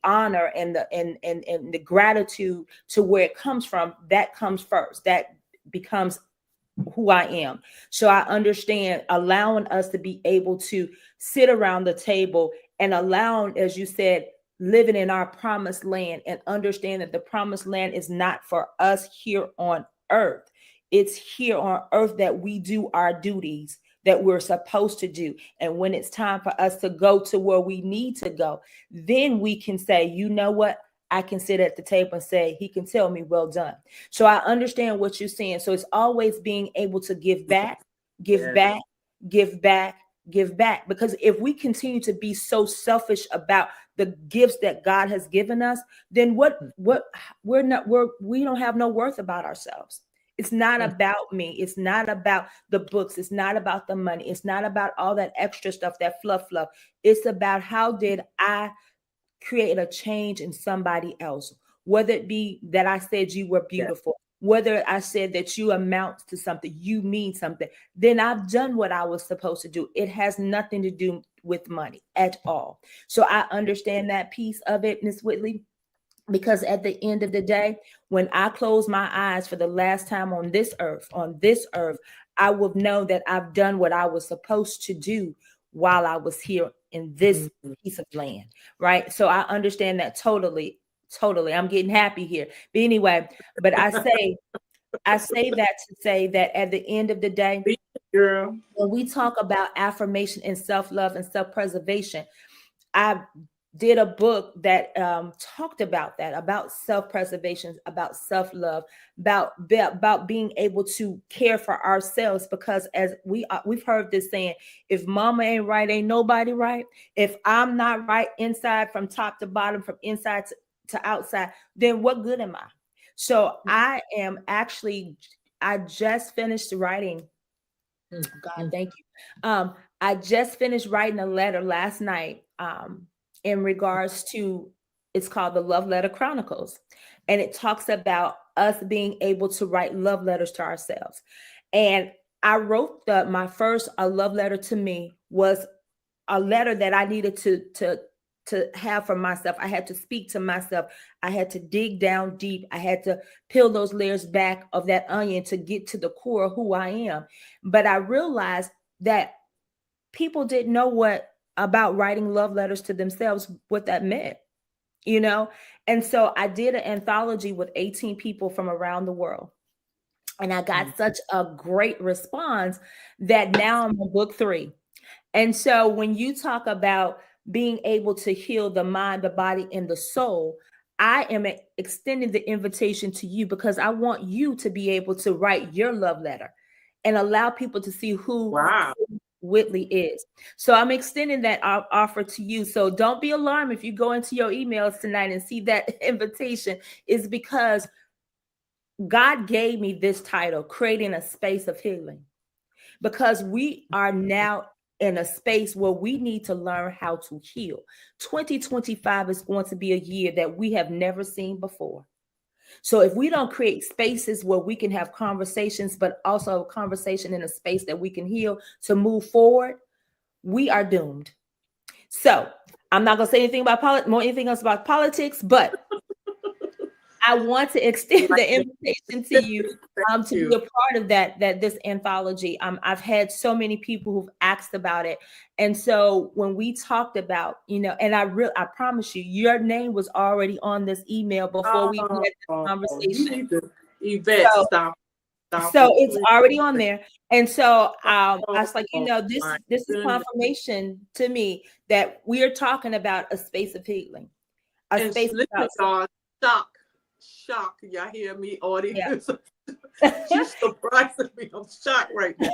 Speaker 1: honor and the gratitude to where it comes from. That comes first. That becomes who I am. So I understand allowing us to be able to sit around the table and allowing, as you said, living in our promised land, and understand that the promised land is not for us here on earth. It's here on earth that we do our duties that we're supposed to do. And when it's time for us to go to where we need to go, then we can say, you know what? I can sit at the table and say, he can tell me, well done. So I understand what you're saying. So it's always being able to give back, give back, give back, give back. Because if we continue to be so selfish about the gifts that God has given us, then we don't have no worth about ourselves. It's not about me. It's not about the books. It's not about the money. It's not about all that extra stuff, that fluff. It's about how did I create a change in somebody else, whether it be that I said you were beautiful, whether I said that you amount to something, you mean something, then I've done what I was supposed to do. It has nothing to do with money at all. So I understand that piece of it, Ms. Whitley, because at the end of the day, when I close my eyes for the last time on this earth, I will know that I've done what I was supposed to do while I was here in this piece of land, right? So I understand that totally. I'm getting happy here. But anyway, but I say that to say that at the end of the day,
Speaker 2: girl,
Speaker 1: when we talk about affirmation and self-love and self-preservation, I did a book that talked about that, about self-preservation, about self-love, about being able to care for ourselves. Because as we've heard this saying, if mama ain't right, ain't nobody right. If I'm not right inside from top to bottom, from inside to outside, then what good am I? So I just finished writing. God, thank you. I just finished writing a letter last night in regards to, it's called the Love Letter Chronicles. And it talks about us being able to write love letters to ourselves. And I wrote my first love letter to me was a letter that I needed to have for myself. I had to speak to myself. I had to dig down deep. I had to peel those layers back of that onion to get to the core of who I am. But I realized that people didn't know about writing love letters to themselves, what that meant, And so I did an anthology with 18 people from around the world. And I got such a great response that now I'm on book 3. And so when you talk about being able to heal the mind, the body, and the soul, I am extending the invitation to you, because I want you to be able to write your love letter and allow people to see who Whitley is. So I'm extending that offer to you. So don't be alarmed if you go into your emails tonight and see that invitation. Is because God gave me this title, Creating a Space of Healing, because we are now in a space where we need to learn how to heal. 2025 is going to be a year that we have never seen before. So if we don't create spaces where we can have conversations, but also a conversation in a space that we can heal to move forward, we are doomed. So I'm not going to say anything about anything else about politics, but I want to extend the invitation to you to be a part of that this anthology. I've had so many people who've asked about it. And so when we talked about, and I promise you, your name was already on this email before we had this conversation.
Speaker 2: Yvette, stop.
Speaker 1: So it's already on there. And so I was like, this is confirmation to me that we are talking about a space of healing.
Speaker 2: Shock. Y'all hear me, audience? Yeah. She's surprising me. I'm shocked right now.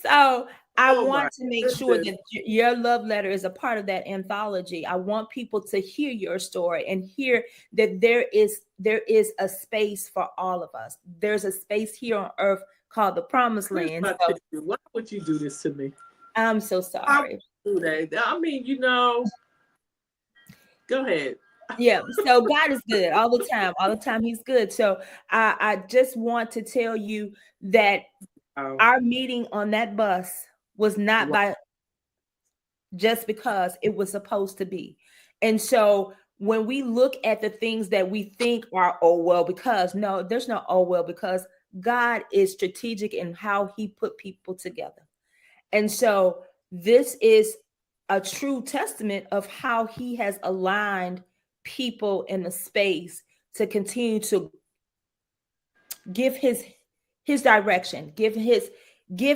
Speaker 1: So I
Speaker 2: Oh my
Speaker 1: want to make sure
Speaker 2: goodness.
Speaker 1: that your love letter is a part of that anthology. I want people to hear your story and hear that there is a space for all of us. There's a space here on earth called the promised
Speaker 2: Here's
Speaker 1: land.
Speaker 2: my
Speaker 1: So
Speaker 2: tissue. Why would you do this to me?
Speaker 1: I'm so
Speaker 2: Why would
Speaker 1: sorry.
Speaker 2: you do that? I mean, go ahead.
Speaker 1: Yeah, so God is good all the time. All the time he's good. So I just want to tell you that
Speaker 2: Oh,
Speaker 1: our meeting on that bus was not
Speaker 2: wow.
Speaker 1: by just because it was supposed to be. And so when we look at the things that we think are, oh well, because no, there's no oh well, because God is strategic in how he put people together. And so this is a true testament of how he has aligned people in the space to continue to give his direction, give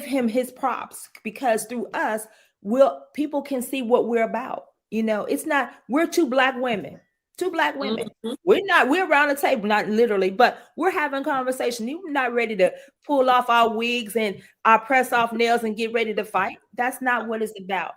Speaker 1: him his props, because through us will people can see what we're about. It's not, we're two black women.
Speaker 2: Mhm.
Speaker 1: We're around the table, not literally, but we're having conversation. We're not ready to pull off our wigs and our press off nails and get ready to fight. That's not what it's about.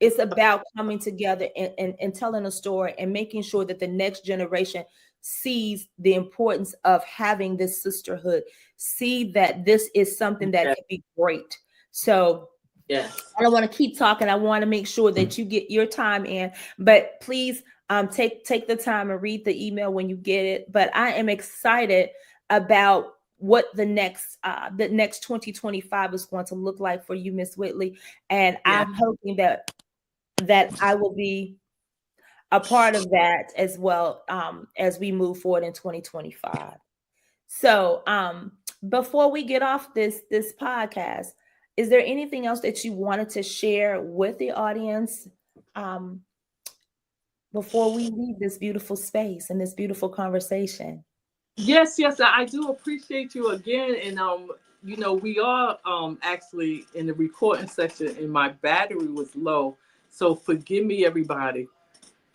Speaker 1: It's about coming together and telling a story and making sure that the next generation sees the importance of having this sisterhood, see that this is something that
Speaker 2: Yes,
Speaker 1: could be great. So
Speaker 2: yes.
Speaker 1: I don't want to keep talking. I want to make sure that you get your time in, but please take the time and read the email when you get it. But I am excited about what the next 2025 is going to look like for you, Miss Whitley. And
Speaker 2: Yes.
Speaker 1: I'm hoping that I will be a part of that as well, as we move forward in 2025. So before we get off this podcast, is there anything else that you wanted to share with the audience, um, before we leave this beautiful space and this beautiful conversation?
Speaker 2: Yes, yes, I do appreciate you again. And we are actually in the recording session and my battery was low. So forgive me everybody.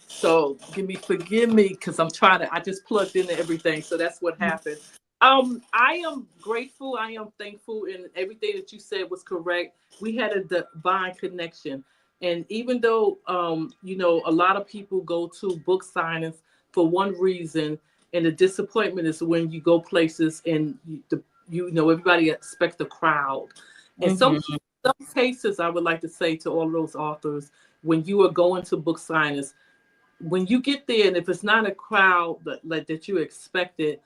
Speaker 2: So forgive me because I just plugged into everything. So that's what happened. I am grateful, I am thankful, and everything that you said was correct. We had a divine connection. And even though a lot of people go to book signings for one reason, and the disappointment is when you go places and everybody expects a crowd. And
Speaker 1: Mhm.
Speaker 2: some cases, I would like to say to all those authors, when you are going to book signings, when you get there and if it's not a crowd that you expected,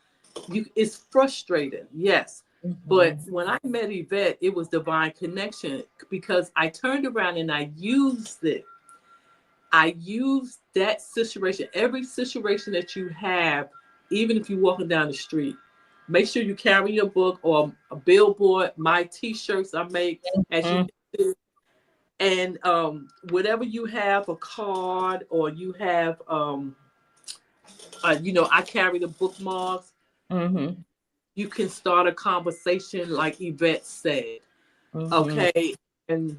Speaker 2: it's frustrating, yes. But
Speaker 1: Mhm.
Speaker 2: when I met Yvette, it was divine connection because I turned around and I used it. I used that situation, every situation that you have, even if you're walking down the street. Make sure you carry your book or a billboard. My t-shirts I make, as you
Speaker 1: Mhm.
Speaker 2: can see, and whatever you have, a card or you have I carry the bookmarks.
Speaker 1: Mhm.
Speaker 2: You can start a conversation like Yvette said.
Speaker 1: Mhm.
Speaker 2: Okay. And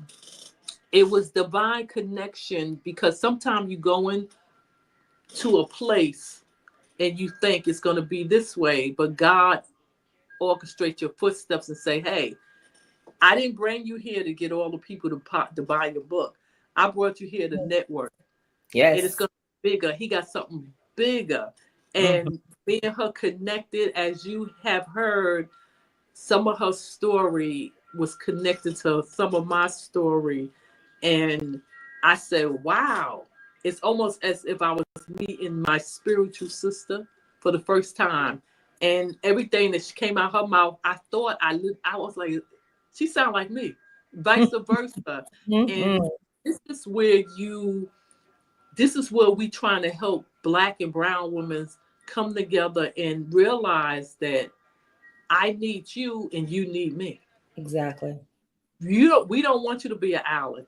Speaker 2: it was divine connection because sometimes you go into a place and you think it's going to be this way, but God orchestrates your footsteps and say, hey, I didn't bring you here to get all the people to buy your book. I brought you here to network. And it's
Speaker 1: Yes.
Speaker 2: going to be bigger. He got something bigger.
Speaker 1: Mhm.
Speaker 2: And being her connected, as you have heard, some of her story was connected to some of my story. And I said, wow, it's almost as if I was meeting my spiritual sister for the first time. And everything that she came out her mouth, I thought I was like, she sounded like me, vice versa. And
Speaker 1: Mhm.
Speaker 2: this is where this is where we trying to help Black and brown women come together and realize that I need you and you need me.
Speaker 1: Exactly.
Speaker 2: We don't want you to be an island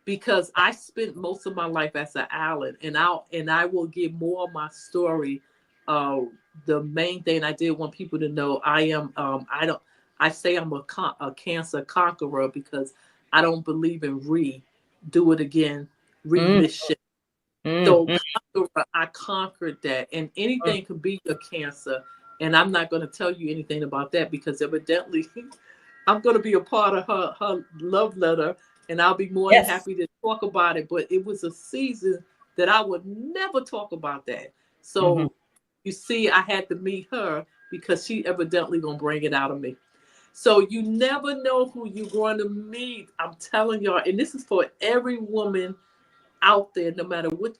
Speaker 2: because I spent most of my life as an island, and I will give more of my story. Uh, the main thing I did want people to know, I say I'm a cancer conqueror because I don't believe in do it again,
Speaker 1: Mhm.
Speaker 2: remission. So
Speaker 1: Mhm.
Speaker 2: I conquered that, and anything could be a cancer. And I'm not going to tell you anything about that because evidently I'm going to be a part of her love letter, and I'll be more than
Speaker 1: Yes.
Speaker 2: happy to talk about it. But it was a season that I would never talk about that.
Speaker 1: Mm-hmm.
Speaker 2: So you see, I had to meet her because she evidently going to bring it out of me. So you never know who you're going to meet. I'm telling y'all, and this is for every woman out there, no matter what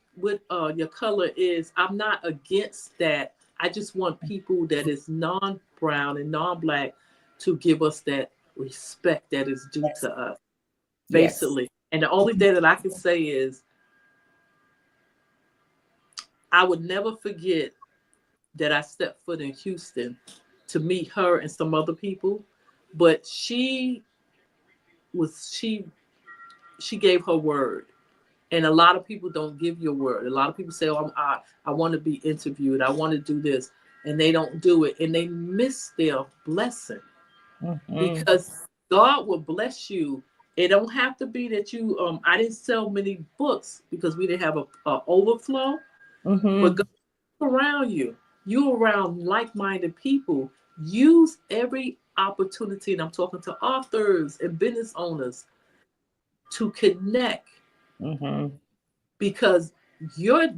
Speaker 2: your color is. I'm not against that. I just want people that is non-brown and non-black to give us that respect that is due
Speaker 1: Yes.
Speaker 2: to us,
Speaker 1: Yes.
Speaker 2: basically. And the only thing that I can say is I would never forget that I stepped foot in Houston to meet her and some other people, but was she gave her word. And a lot of people don't give your word. A lot of people say, "Oh, I want to be interviewed. I want to do this," and they don't do it, and they miss their blessing
Speaker 1: Mm-hmm.
Speaker 2: because God will bless you. It don't have to be that you. I didn't sell many books because we didn't have a overflow, but
Speaker 1: Mm-hmm.
Speaker 2: God around you. You around like-minded people. Use every opportunity, and I'm talking to authors and business owners to connect
Speaker 1: Mm-hmm.
Speaker 2: because you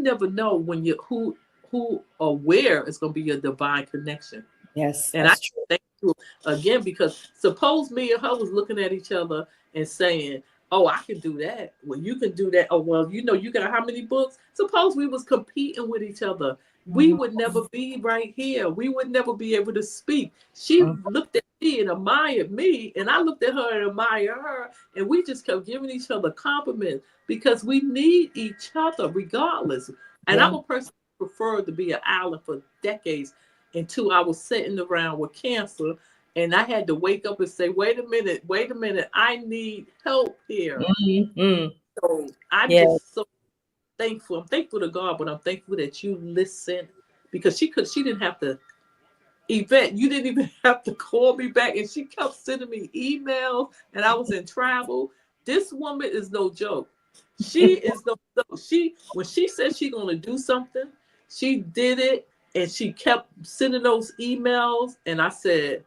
Speaker 2: never know when you who or where is going to be your divine connection.
Speaker 1: Yes,
Speaker 2: And I
Speaker 1: that's true.
Speaker 2: thank you again because suppose me and her was looking at each other and saying, "Oh, I can do that. Well, you can do that. Oh, well, you got how many books?" Suppose we was competing with each other. We would
Speaker 1: Mm-hmm.
Speaker 2: never be right here. We would never be able to speak. She looked at me and admired me, and I looked at her and admired her, and we just kept giving each other compliments because we need each other regardless. And
Speaker 1: Yeah.
Speaker 2: I'm a person who preferred to be an island for decades until I was sitting around with cancer and I had to wake up and say, wait a minute, I need help here.
Speaker 1: Mm-hmm.
Speaker 2: So I'm
Speaker 1: Yeah.
Speaker 2: just so thankful. I'm thankful to God, but I'm thankful that you listen because she didn't have to Yvette, you didn't even have to call me back and she kept sending me emails and I was in travel. This woman is no joke. She is no joke. She when she said she gonna do something, she did it and she kept sending those emails and I said,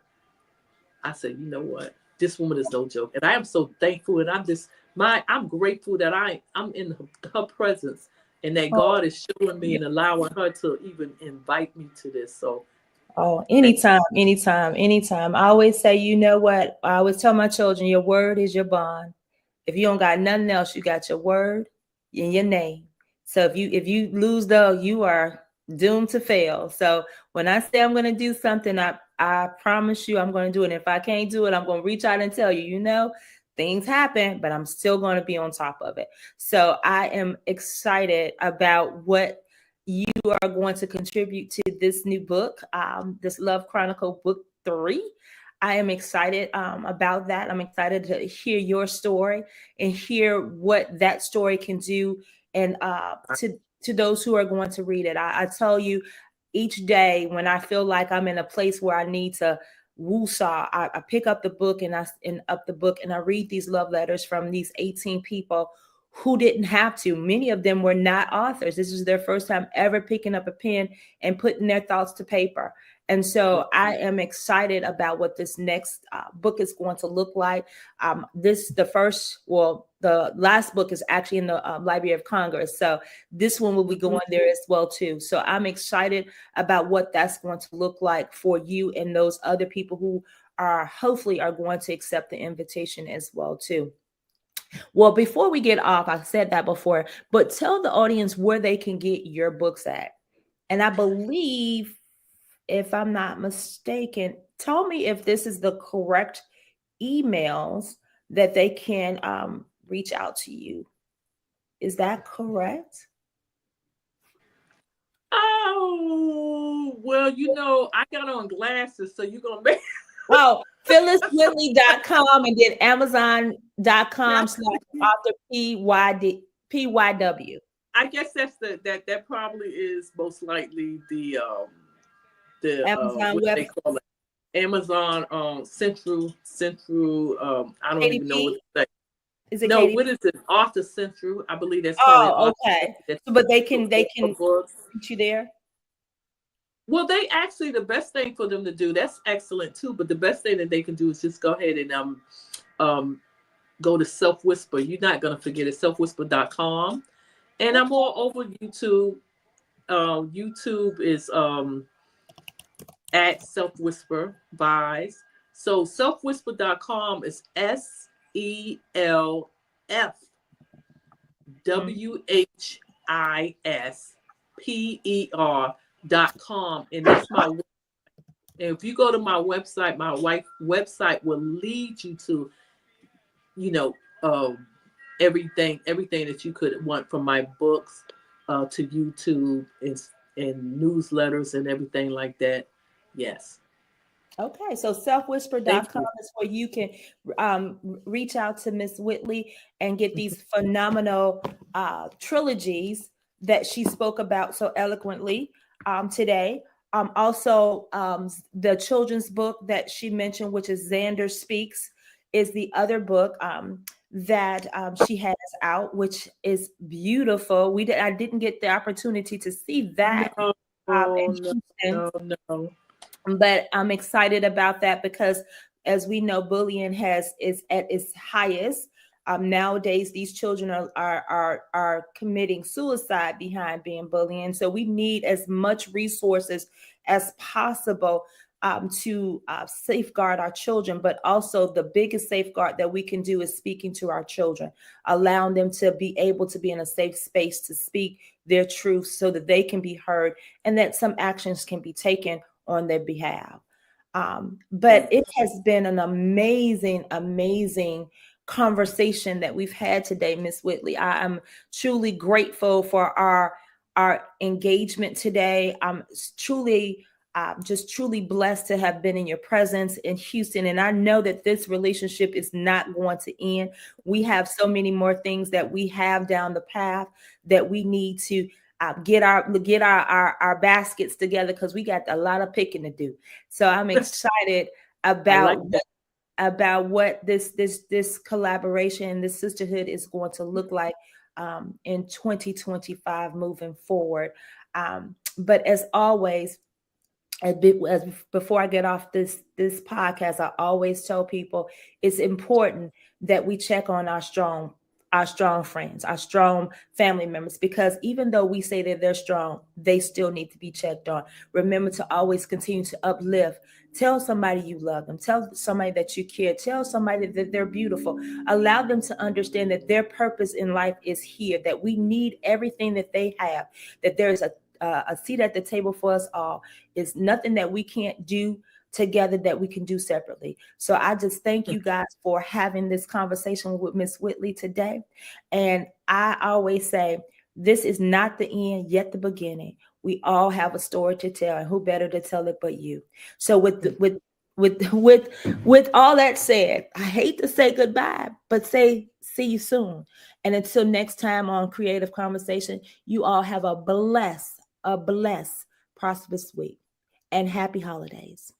Speaker 2: you know what? This woman is no joke. And I am so thankful and I'm grateful that I'm in her presence and that
Speaker 1: Oh,
Speaker 2: God is showing me and allowing her to even invite me to this. So
Speaker 1: oh,
Speaker 2: thank
Speaker 1: anytime, anytime, anytime. I always say, you know what? I always tell my children, your word is your bond. If you don't got nothing else, you got your word and your name. So if you lose those, you are doomed to fail. So when I say I'm going to do something, I promise you I'm going to do it. And if I can't do it, I'm going to reach out and tell you, things happen, but I'm still going to be on top of it. So I am excited about what you are going to contribute to this new book, this Love Chronicle Book 3. I am excited about that. I'm excited to hear your story and hear what that story can do, and to those who are going to read it. I tell you, each day when I feel like I'm in a place where I need to woosah, I pick up the book and I read these love letters from these 18 people who didn't have to. Many of them were not authors. This is their first time ever picking up a pen and putting their thoughts to paper. And so I am excited about what this next book is going to look like. The last book is actually in the Library of Congress. So this one will be going there as well too. So I'm excited about what that's going to look like for you and those other people who hopefully are going to accept the invitation as well too. Well, before we get off, I said that before, but tell the audience where they can get your books at. And I believe, if I'm not mistaken, tell me if this is the correct emails that they can reach out to you. Is that correct?
Speaker 2: Oh, well, I got on glasses, so you're going to make.
Speaker 1: Oh, phylliswhitley.com and then amazon.com slash author PYW.
Speaker 2: I guess that's that probably is most likely the
Speaker 1: Amazon
Speaker 2: what
Speaker 1: web,
Speaker 2: they call it, Amazon Central. I don't even know what
Speaker 1: KDP.
Speaker 2: to say.
Speaker 1: Is it
Speaker 2: No,
Speaker 1: KDP?
Speaker 2: what is it? Author Central. I believe that's probably
Speaker 1: Oh,
Speaker 2: Author
Speaker 1: okay.
Speaker 2: Central. That's
Speaker 1: So, but they can
Speaker 2: books.
Speaker 1: reach you there.
Speaker 2: Well, they actually, the best thing for them to do, that's excellent too, but the best thing that they can do is just go ahead and um go to Self Whisper. You're not gonna forget it, selfwhisper.com. And I'm all over YouTube. YouTube is at Self Whisper Vibes. So selfwhisper.com is SELFWHISPER.com. And that's my, and if you go to my website, my website will lead you to, you know, everything that you could want, from my books to YouTube and newsletters and everything like that. Yes.
Speaker 1: Okay, so
Speaker 2: Thank
Speaker 1: selfwhisper.com
Speaker 2: you.
Speaker 1: is where you can reach out to Miss Whitley and get these phenomenal trilogies that she spoke about so eloquently today. Also, the children's book that she mentioned, which is Xander Speaks, is the other book that she has out, which is beautiful. I didn't get the opportunity to see that
Speaker 2: No,
Speaker 1: in
Speaker 2: no,
Speaker 1: Houston,
Speaker 2: no.
Speaker 1: but I'm excited about that because, as we know, bullying is at its highest. Nowadays, these children are committing suicide behind being bullying. So we need as much resources as possible to safeguard our children. But also, the biggest safeguard that we can do is speaking to our children, allowing them to be able to be in a safe space to speak their truth so that they can be heard and that some actions can be taken on their behalf. But it has been an amazing conversation that we've had today, Miss Whitley. I am truly grateful for our engagement today. I'm truly just truly blessed to have been in your presence in Houston. And I know that this relationship is not going to end. We have so many more things that we have down the path that we need to get our baskets together, because we got a lot of picking to do. So I'm excited
Speaker 2: I like
Speaker 1: about
Speaker 2: that.
Speaker 1: what this collaboration, this sisterhood is going to look like in 2025 moving forward. But as always, as before I get off this podcast, I always tell people it's important that we check on our strong friends, our strong family members, because even though we say that they're strong, they still need to be checked on. Remember to always continue to uplift. Tell somebody you love them. Tell somebody that you care. Tell somebody that they're beautiful. Allow them to understand that their purpose in life is here, that we need everything that they have, that there is a seat at the table for us all. It's nothing that we can't do together that we can do separately. So I just thank you guys for having this conversation with Miss Whitley today. And I always say, this is not the end, yet the beginning. We all have a story to tell, and who better to tell it but you? So with all that said, I hate to say goodbye, but say see you soon. And until next time on Creative Conversation, you all have a blessed, prosperous week, and happy holidays.